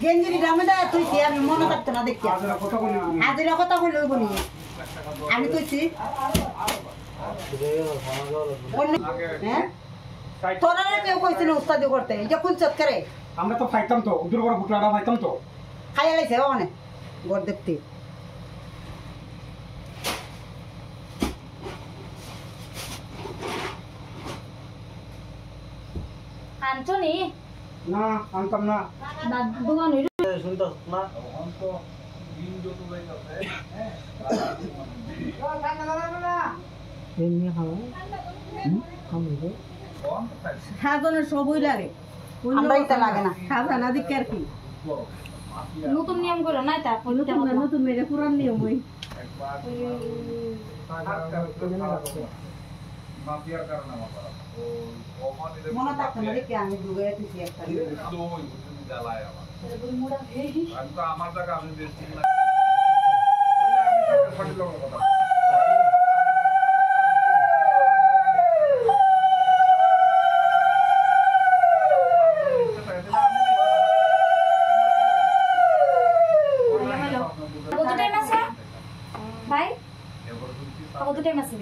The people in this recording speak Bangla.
গেঞ্জির দামে দেয় তুই আমি মনে থাকতো না দেখি হাজিরা কথা বলে বলি আমি তুইছি তোরা কেউ কইছিল উস্তাদি করতে এটা কোন চক্করে আমরা তো ফাইতাম তো উদুর করে বুটলাটা ফাইতাম তো খাইয়া লাইছে ওখানে ঘর দেখতে আনছনি না আনতাম না দোকান হইল শুনতো না খাজানা সবই লাগে আমরা এটা লাগে না খাজানা দিকে আর কি নতুন নিয়ম করে নাই তা নতুন মেয়ে পুরান নিয়ম হই মনে থাকতো না দেখি আমি ডুবে দিছি একটা আমার জায়গা আমি বেশি না কত টাইম আছে ভাই কত টাইম আছে